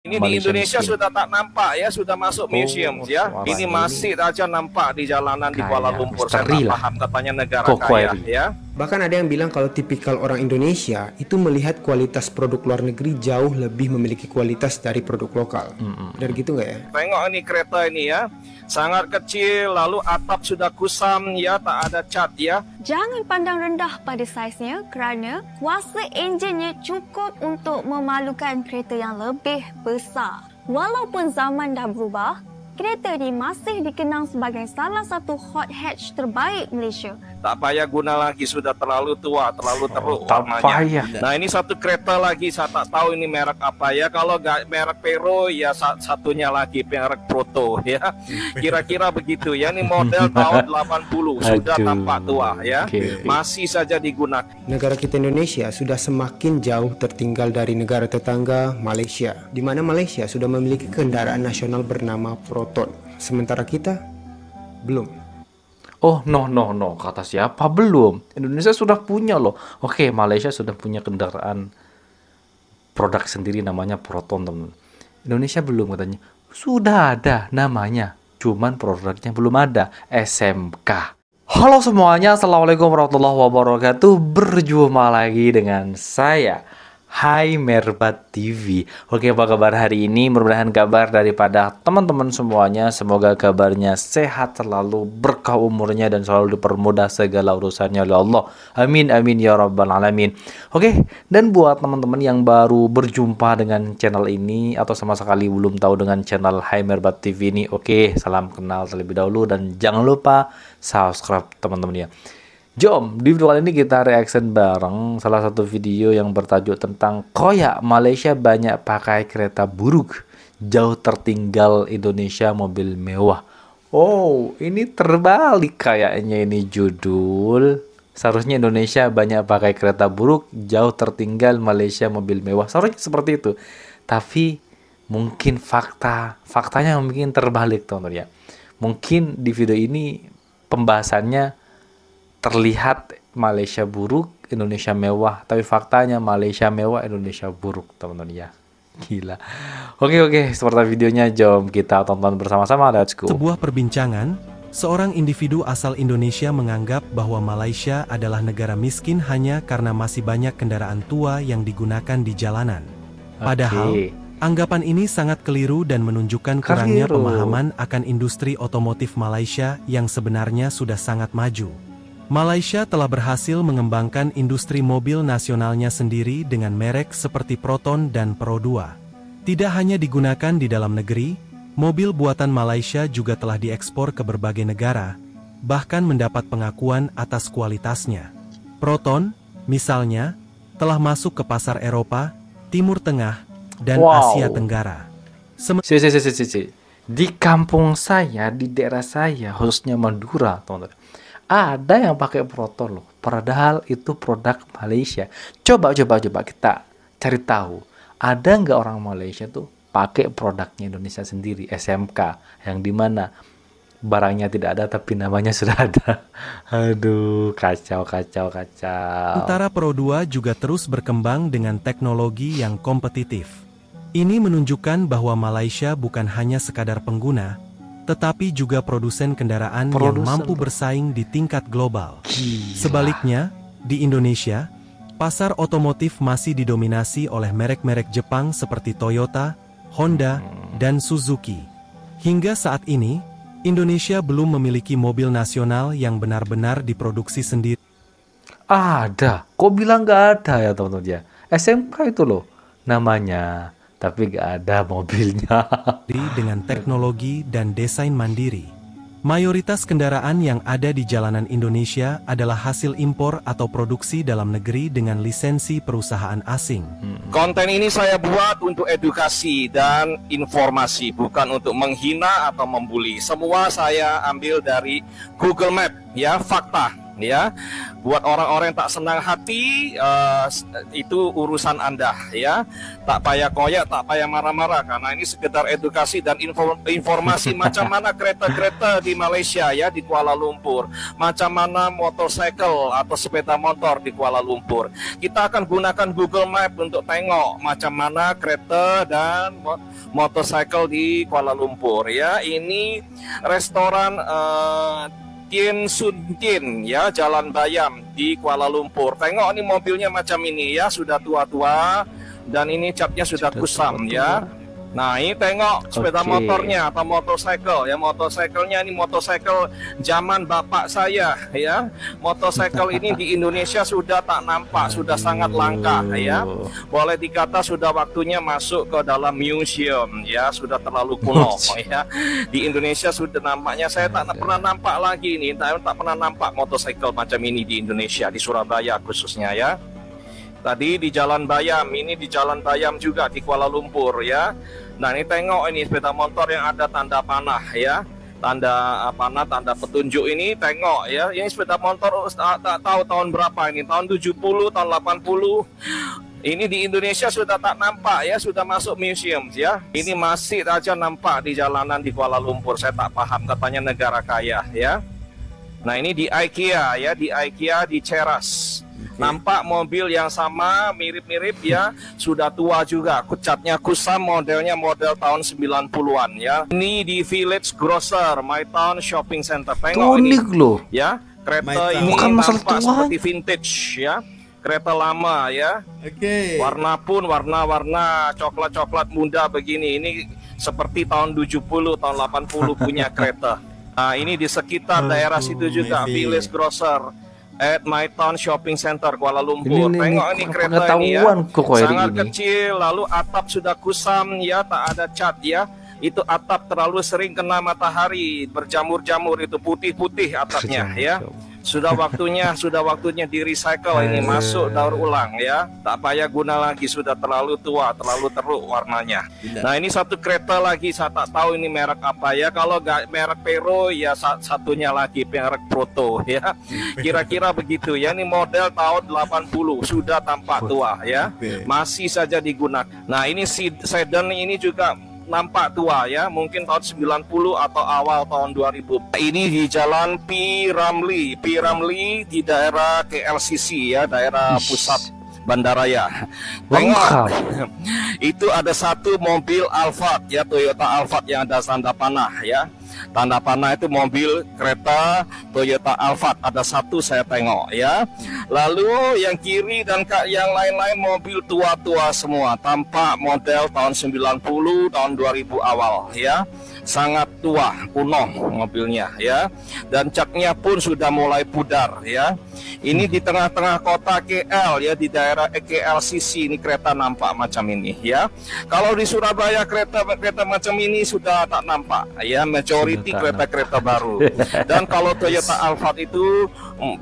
Ini di Malaysia Indonesia miskin. sudah tak nampak ya, sudah masuk museum ya. suara Ini masih aja nampak di jalanan di Kayak Kuala Lumpur. Saya misteri tak lah. paham katanya negara Kok kaya query? ya. Bahkan ada yang bilang kalau tipikal orang Indonesia itu melihat kualitas produk luar negeri jauh lebih memiliki kualitas dari produk lokal. Benar gitu nggak ya? Tengok ini kereta ini ya, sangat kecil, lalu atap sudah kusam ya, tak ada cat ya. Jangan pandang rendah pada saiznya kerana kuasa enjinnya cukup untuk memalukan kereta yang lebih besar. Walaupun zaman dah berubah, kereta ini masih dikenang sebagai salah satu hot hatch terbaik Malaysia. Tak payah guna lagi, sudah terlalu tua, terlalu teruk tak warnanya. payah. Nah ini satu kereta lagi, saya tak tahu ini merek apa ya. Kalau nggak merek Pero ya satunya lagi merek Proto ya. Kira-kira begitu ya. Ini model tahun 80, sudah Aduh. tampak tua ya. Oke. Masih saja digunakan. Negara kita Indonesia sudah semakin jauh tertinggal dari negara tetangga Malaysia, di mana Malaysia sudah memiliki kendaraan nasional bernama Proton, sementara kita belum. Oh no, kata siapa belum? Indonesia sudah punya loh. Oke, Malaysia sudah punya kendaraan produk sendiri namanya Proton, teman. Indonesia belum katanya. Sudah ada namanya, cuman produknya belum ada. SMK. Halo semuanya, assalamualaikum warahmatullahi wabarakatuh. Berjumpa lagi dengan saya, Hai Merbat TV. Oke, apa kabar hari ini? Mudah-mudahan kabar daripada teman-teman semuanya. Semoga kabarnya sehat selalu, berkah umurnya, dan selalu dipermudah segala urusannya oleh Allah. Amin, amin, ya rabbal alamin. Oke, dan buat teman-teman yang baru berjumpa dengan channel ini, atau sama sekali belum tahu dengan channel Hai Merbat TV ini, oke, salam kenal terlebih dahulu. Dan jangan lupa subscribe teman-teman ya. Jom, di video kali ini kita reaction bareng salah satu video yang bertajuk tentang Koyak Malaysia banyak pakai kereta buruk, jauh tertinggal Indonesia mobil mewah. Oh, ini terbalik kayaknya ini judul. Seharusnya Indonesia banyak pakai kereta buruk, jauh tertinggal Malaysia mobil mewah. Seharusnya seperti itu. Tapi mungkin faktanya mungkin terbalik, teman-teman ya. Mungkin di video ini pembahasannya terlihat Malaysia buruk, Indonesia mewah, tapi faktanya Malaysia mewah, Indonesia buruk, teman-teman ya. Gila. Oke, seperti videonya, jom kita tonton bersama-sama. Let's go. Sebuah perbincangan, seorang individu asal Indonesia menganggap bahwa Malaysia adalah negara miskin hanya karena masih banyak kendaraan tua yang digunakan di jalanan. Padahal, anggapan ini sangat keliru dan menunjukkan kurangnya pemahaman akan industri otomotif Malaysia yang sebenarnya sudah sangat maju. Malaysia telah berhasil mengembangkan industri mobil nasionalnya sendiri dengan merek seperti Proton dan Pro 2. Tidak hanya digunakan di dalam negeri, mobil buatan Malaysia juga telah diekspor ke berbagai negara, bahkan mendapat pengakuan atas kualitasnya. Proton, misalnya, telah masuk ke pasar Eropa, Timur Tengah, dan Asia Tenggara. Di kampung saya, di daerah saya, khususnya Madura, teman-teman, ada yang pakai Proton loh, padahal itu produk Malaysia. Coba kita cari tahu, ada nggak orang Malaysia tuh pakai produknya Indonesia sendiri, SMK, yang dimana barangnya tidak ada tapi namanya sudah ada. Aduh, kacau. Sementara Pro 2 juga terus berkembang dengan teknologi yang kompetitif. Ini menunjukkan bahwa Malaysia bukan hanya sekadar pengguna, tetapi juga produsen kendaraan yang mampu bersaing di tingkat global. Sebaliknya, di Indonesia, pasar otomotif masih didominasi oleh merek-merek Jepang seperti Toyota, Honda, dan Suzuki. Hingga saat ini, Indonesia belum memiliki mobil nasional yang benar-benar diproduksi sendiri. Ada, kok bilang nggak ada ya teman-teman ya? SMK itu loh namanya, tapi gak ada mobilnya. Dengan teknologi dan desain mandiri. Mayoritas kendaraan yang ada di jalanan Indonesia adalah hasil impor atau produksi dalam negeri dengan lisensi perusahaan asing. Konten ini saya buat untuk edukasi dan informasi, bukan untuk menghina atau membuli. Semua saya ambil dari Google Map ya, fakta. ya. Buat orang-orang yang tak senang hati, itu urusan Anda, ya. Tak payah koyak, tak payah marah-marah, karena ini sekedar edukasi dan informasi macam mana kereta-kereta di Malaysia, ya, di Kuala Lumpur, macam mana motorcycle atau sepeda motor di Kuala Lumpur. Kita akan gunakan Google Map untuk tengok macam mana kereta dan motorcycle di Kuala Lumpur, ya. Ini restoran Tien Sun Tien, ya, Jalan Bayam di Kuala Lumpur. Tengok ini mobilnya macam ini, ya, sudah tua-tua dan ini catnya sudah kusam, ya. Nah, ini tengok sepeda motornya atau motorcycle, ya. Motorcyclenya ini motorcycle zaman bapak saya, ya. Motorcycle ini di Indonesia sudah tak nampak, sudah sangat langka, ya. Boleh dikata sudah waktunya masuk ke dalam museum, ya. Sudah terlalu kuno, ya. Di Indonesia sudah nampaknya, saya tak pernah nampak lagi ini, tak pernah nampak motorcycle macam ini di Indonesia, di Surabaya khususnya, ya. Tadi di Jalan Bayam, ini di Jalan Bayam juga di Kuala Lumpur, ya. Nah, ini tengok ini sepeda motor yang ada tanda panah, ya. Tanda panah, tanda petunjuk ini, tengok, ya. Ini sepeda motor tak tahu tahun berapa ini, tahun 70, tahun 80. Ini di Indonesia sudah tak nampak, ya, sudah masuk museum, ya. Ini masih aja nampak di jalanan di Kuala Lumpur. Saya tak paham, katanya negara kaya, ya. Nah, ini di IKEA, ya, di IKEA di Ceras. Nampak mobil yang sama, mirip-mirip, ya, sudah tua juga. Catnya kusam, modelnya model tahun 90-an, ya. Ini di Village Grocer, My Town Shopping Center. Tengok ini, loh, ya, kereta ini bukan masalah nampak tua, seperti vintage, ya. Kereta lama, ya. Warna pun warna-warna coklat-coklat muda begini. Ini seperti tahun 70, tahun 80 punya kereta. Nah, ini di sekitar daerah situ juga, Village Grocer at My Town Shopping Center Kuala Lumpur. Tengok ini kereta ini, ya, sangat kecil, lalu atap sudah kusam, ya, tak ada cat, ya. Itu atap terlalu sering kena matahari, berjamur-jamur, itu putih-putih atapnya, ya. Sudah waktunya di recycle ini, masuk daur ulang, ya. Tak payah guna lagi, sudah terlalu tua, terlalu teruk warnanya. Nah, ini satu kereta lagi, saya tak tahu ini merek apa, ya. Kalau nggak merek Pero, ya satunya lagi merek Proto, ya. Kira-kira begitu, ya. Ini model tahun 80, sudah tampak tua, ya. Masih saja digunakan. Nah, ini sedan ini juga nampak tua, ya, mungkin tahun 90 atau awal tahun 2000. Ini di Jalan P. Ramlee di daerah KLCC, ya, daerah pusat bandaraya. Tengok, itu ada satu mobil Alphard, ya, Toyota Alphard yang ada tanda panah, ya. Tanda panah itu mobil kereta Toyota Alphard, ada satu saya tengok, ya. Lalu yang kiri dan yang lain-lain mobil tua-tua semua, tampak model tahun 90, tahun 2000 awal, ya. Sangat tua, kuno mobilnya, ya. Dan catnya pun sudah mulai pudar, ya. Ini di tengah-tengah kota KL, ya, di daerah KLCC ini kereta nampak macam ini, ya. Kalau di Surabaya kereta macam ini sudah tak nampak, ya. Majority kereta-kereta baru. Dan kalau Toyota Alphard itu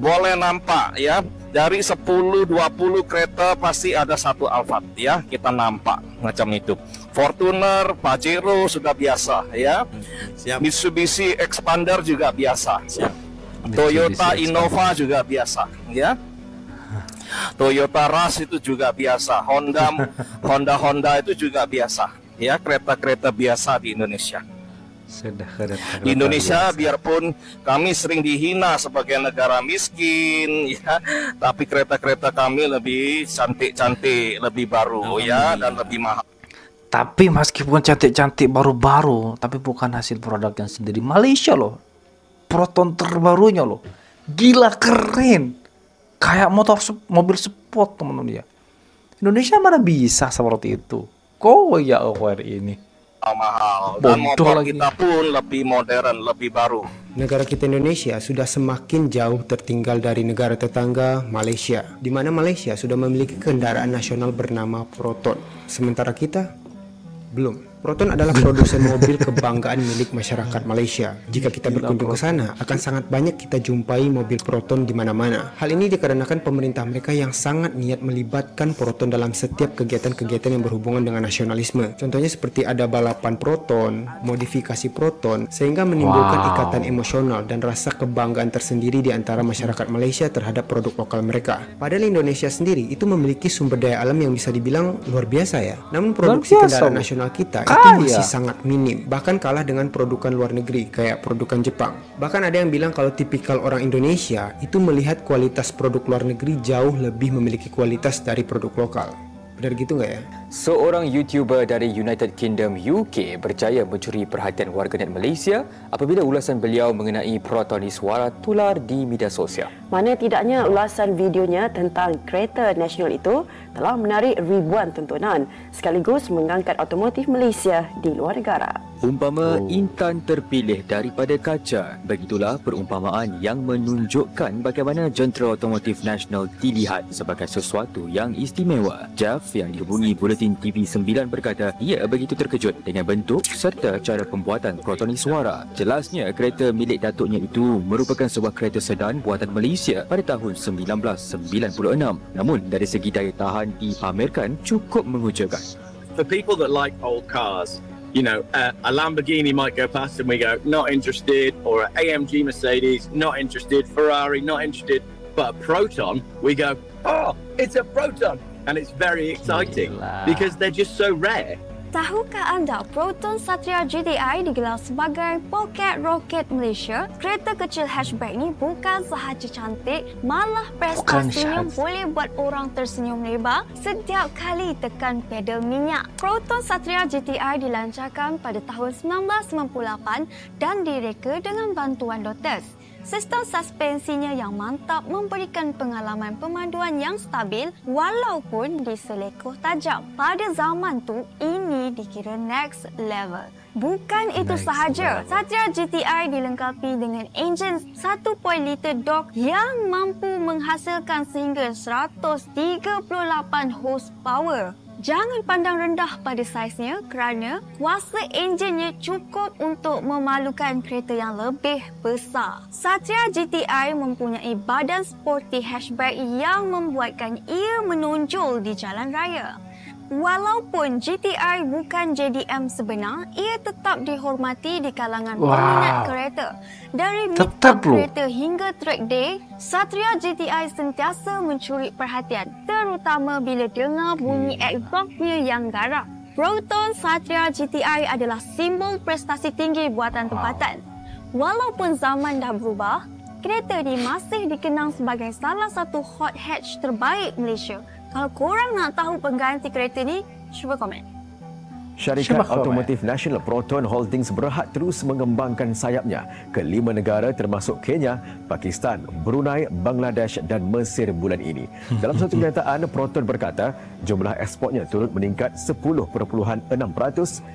boleh nampak, ya. Dari 10-20 kereta pasti ada satu Alphard, ya, kita nampak macam itu. Fortuner, Pajero sudah biasa, ya. Mitsubishi Expander juga biasa. Toyota Innova juga biasa, ya. Toyota Rush itu juga biasa. Honda itu juga biasa, ya. Kereta-kereta biasa di Indonesia. Di Indonesia, biarpun kami sering dihina sebagai negara miskin, ya, tapi kereta-kereta kami lebih cantik-cantik, lebih baru, ya, dan lebih mahal. Tapi meskipun cantik-cantik baru-baru, tapi bukan hasil produk yang sendiri Malaysia loh. Proton terbarunya loh, gila keren, kayak mobil sport, teman-teman, ya. Indonesia mana bisa seperti itu? Kok ya ini mahal, dan motor kita pun lebih modern, lebih baru. Negara kita Indonesia sudah semakin jauh tertinggal dari negara tetangga Malaysia, di mana Malaysia sudah memiliki kendaraan nasional bernama Proton, sementara kita belum. Proton adalah produsen mobil kebanggaan milik masyarakat Malaysia. Jika kita berkunjung ke sana, akan sangat banyak kita jumpai mobil Proton di mana-mana. Hal ini dikarenakan pemerintah mereka yang sangat niat melibatkan Proton dalam setiap kegiatan-kegiatan yang berhubungan dengan nasionalisme. Contohnya seperti ada balapan Proton, modifikasi Proton, sehingga menimbulkan ikatan emosional dan rasa kebanggaan tersendiri di antara masyarakat Malaysia terhadap produk lokal mereka. Padahal Indonesia sendiri itu memiliki sumber daya alam yang bisa dibilang luar biasa ya. Namun produksi kendaraan nasional kita itu masih sangat minim, bahkan kalah dengan produkan luar negeri kayak produkan Jepang. Bahkan ada yang bilang kalau tipikal orang Indonesia itu melihat kualitas produk luar negeri jauh lebih memiliki kualitas dari produk lokal. Benar gitu nggak ya? Seorang YouTuber dari United Kingdom UK berjaya mencuri perhatian warganet Malaysia apabila ulasan beliau mengenai Protoniswara tular di media sosial. Mana tidaknya ulasan videonya tentang kereta nasional itu telah menarik ribuan tontonan sekaligus mengangkat otomotif Malaysia di luar negara. Umpama intan terpilih daripada kaca, begitulah perumpamaan yang menunjukkan bagaimana jentera otomotif nasional dilihat sebagai sesuatu yang istimewa. Jeff yang dihubungi Buletin TV 9 berkata ia begitu terkejut dengan bentuk serta cara pembuatan Protoniswara. Jelasnya kereta milik datuknya itu merupakan sebuah kereta sedan buatan Malaysia pada tahun 1996. Namun dari segi daya tahan dipamerkan cukup mengejutkan. For people that like old cars, you know, a Lamborghini might go past and we go, not interested, or an AMG Mercedes, not interested, Ferrari, not interested, but a Proton, we go, oh, it's a Proton, and it's very exciting because they're just so rare. Tahukah anda Proton Satria GTI digelar sebagai Pocket Rocket Malaysia? Kereta kecil hatchback ni bukan sahaja cantik, malah prestasinya boleh buat orang tersenyum lebar setiap kali tekan pedal minyak. Proton Satria GTI dilancarkan pada tahun 1998 dan direka dengan bantuan Lotus. Sistem suspensinya yang mantap memberikan pengalaman pemanduan yang stabil walaupun diselekoh tajam. Pada zaman tu, ini dikira next level. Bukan itu sahaja, Satria GTI dilengkapi dengan enjin 1.5 liter DOHC yang mampu menghasilkan sehingga 138 horsepower. Jangan pandang rendah pada saiznya kerana kuasa enjinnya cukup untuk memalukan kereta yang lebih besar. Satria GTI mempunyai badan sporty hatchback yang membuatkan ia menonjol di jalan raya. Walaupun GTI bukan JDM sebenar, ia tetap dihormati di kalangan peminat kereta. Dari meetup kereta hingga track day, Satria GTI sentiasa mencuri perhatian, terutama bila dengar bunyi exhaustnya yang garang. Proton Satria GTI adalah simbol prestasi tinggi buatan tempatan. Walaupun zaman dah berubah, kereta ini masih dikenang sebagai salah satu hot hatch terbaik Malaysia. Kalau korang nak tahu pengganti kereta ni, cuba komen. Syarikat Automotif Nasional Proton Holdings berhad terus mengembangkan sayapnya ke 5 negara termasuk Kenya, Pakistan, Brunei, Bangladesh dan Mesir bulan ini. Dalam satu pernyataan, Proton berkata jumlah ekspornya turut meningkat 10.6%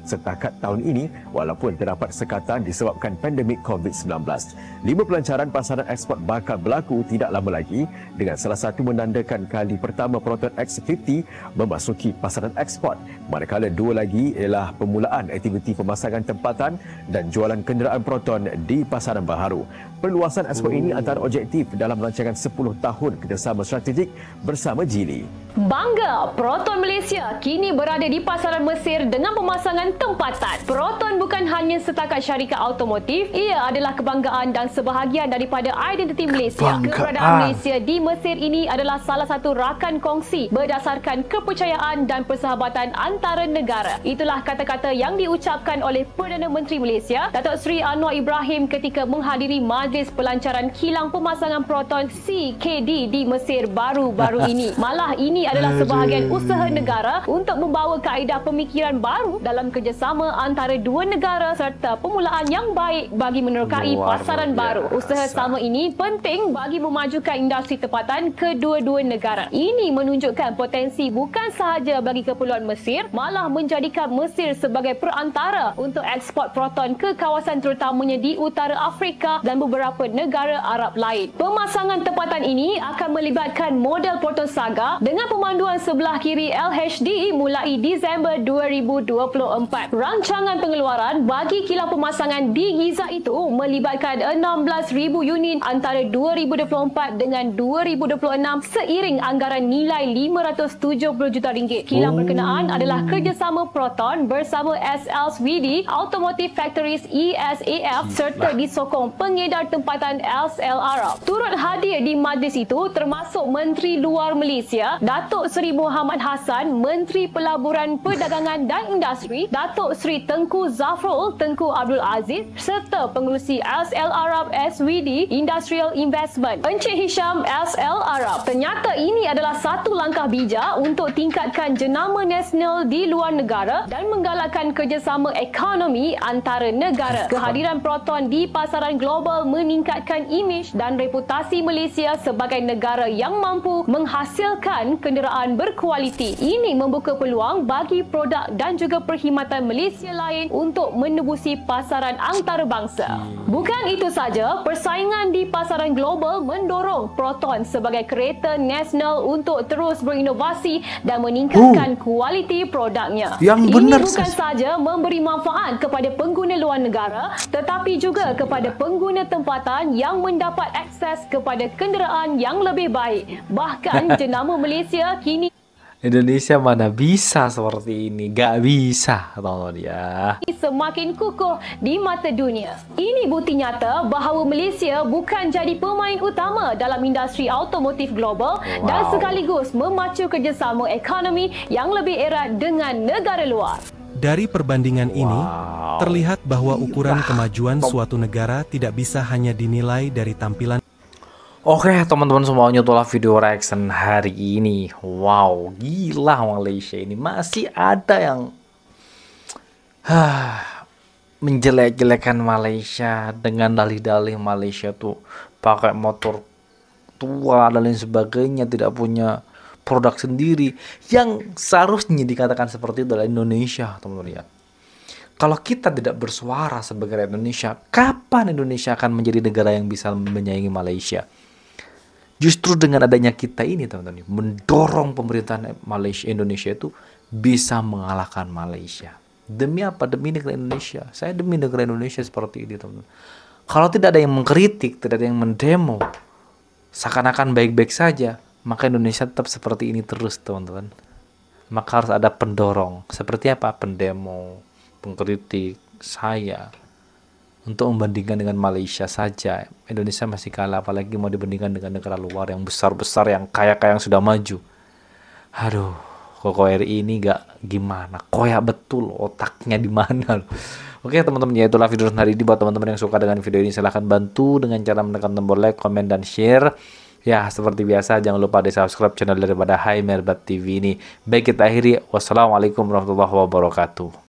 setakat tahun ini walaupun terdapat sekatan disebabkan pandemik COVID-19. 5 pelancaran pasaran ekspor bakal berlaku tidak lama lagi dengan salah satu menandakan kali pertama Proton X50 memasuki pasaran ekspor, manakala 2 lagi ialah permulaan aktiviti pemasangan tempatan dan jualan kenderaan Proton di pasaran baharu. Perluasan ekspor ini antara objektif dalam rancangan 10 tahun kerjasama strategik bersama Geely. Bangga, Proton Malaysia kini berada di pasaran Mesir dengan pemasangan tempatan. Proton bukan hanya setakat syarikat automotif, ia adalah kebanggaan dan sebahagian daripada identiti Malaysia. Keberadaan Malaysia di Mesir ini adalah salah satu rakan kongsi berdasarkan kepercayaan dan persahabatan antara negara. Itulah kata-kata yang diucapkan oleh Perdana Menteri Malaysia, Datuk Seri Anwar Ibrahim ketika menghadiri majlis pelancaran kilang pemasangan Proton CKD di Mesir baru-baru ini. Malah ini adalah sebahagian usaha negara untuk membawa kaedah pemikiran baru dalam kerjasama antara dua negara serta permulaan yang baik bagi menerokai pasaran baru. Usaha sama ini penting bagi memajukan industri tempatan kedua-dua negara. Ini menunjukkan potensi bukan sahaja bagi keperluan Mesir, malah menjadikan menganggap Mesir sebagai perantara untuk ekspor proton ke kawasan terutamanya di utara Afrika dan beberapa negara Arab lain. Pemasangan tempatan ini akan melibatkan model Proton Saga dengan pemanduan sebelah kiri LHD mulai Disember 2024. Rancangan pengeluaran bagi kilang pemasangan di Giza itu melibatkan 16,000 unit antara 2024 dengan 2026 seiring anggaran nilai 570 juta ringgit. Kilang berkenaan adalah kerjasama Proton bersama SLSVD, Automotive Factories ESAF serta disokong pengedar tempatan SL Arab. Turut hadir di majlis itu termasuk Menteri Luar Malaysia, Datuk Seri Muhammad Hassan, Menteri Pelaburan Perdagangan dan Industri, Datuk Seri Tengku Zafrul Tengku Abdul Aziz serta pengerusi SL Arab SVD Industrial Investment, Encik Hisham SL Arab. Ternyata ini adalah satu langkah bijak untuk tingkatkan jenama nasional di luar negara dan menggalakkan kerjasama ekonomi antara negara. Kehadiran Proton di pasaran global meningkatkan imej dan reputasi Malaysia sebagai negara yang mampu menghasilkan kenderaan berkualiti. Ini membuka peluang bagi produk dan juga perkhidmatan Malaysia lain untuk menebusi pasaran antarabangsa. Bukan itu saja, persaingan di pasaran global mendorong Proton sebagai kereta nasional untuk terus berinovasi dan meningkatkan kualiti produknya. Yang Ini benar bukan saja memberi manfaat kepada pengguna luar negara, tetapi juga kepada pengguna tempatan yang mendapat akses kepada kenderaan yang lebih baik. Bahkan jenama Malaysia kini Indonesia mana bisa seperti ini? Gak bisa, teman-teman ya. semakin kukuh di mata dunia. Ini bukti nyata bahawa Malaysia bukan jadi pemain utama dalam industri automotif global dan sekaligus memacu kerjasama ekonomi yang lebih erat dengan negara luar. Dari perbandingan ini, terlihat bahwa ukuran kemajuan suatu negara tidak bisa hanya dinilai dari tampilan. Oke teman-teman semuanya, itulah video reaction hari ini. Wow, gila Malaysia ini masih ada yang menjelek-jelekan Malaysia dengan dalih-dalih Malaysia tuh pakai motor tua dan lain sebagainya, tidak punya produk sendiri. Yang seharusnya dikatakan seperti itu adalah Indonesia, teman-teman ya. Kalau kita tidak bersuara sebagai Indonesia, kapan Indonesia akan menjadi negara yang bisa menyaingi Malaysia? Justru dengan adanya kita ini, teman-teman, mendorong pemerintahan Malaysia Indonesia itu bisa mengalahkan Malaysia. Demi apa? Demi negara Indonesia. Saya demi negara Indonesia seperti ini, teman-teman. Kalau tidak ada yang mengkritik, tidak ada yang mendemo, seakan-akan baik-baik saja, maka Indonesia tetap seperti ini terus, teman-teman. Maka harus ada pendorong. Seperti apa? Pendemo, pengkritik, saya. Untuk membandingkan dengan Malaysia saja, Indonesia masih kalah, apalagi mau dibandingkan dengan negara luar yang besar-besar, yang kaya-kaya, yang sudah maju. Aduh, Koko RI ini gak gimana, koyak betul otaknya di mana. Oke teman-teman, ya itulah video hari ini. Buat teman-teman yang suka dengan video ini, silahkan bantu dengan cara menekan tombol like, komen, dan share. Ya, seperti biasa, jangan lupa di subscribe channel daripada Hai Merbat TV ini. Baik, kita akhiri. Wassalamualaikum warahmatullahi wabarakatuh.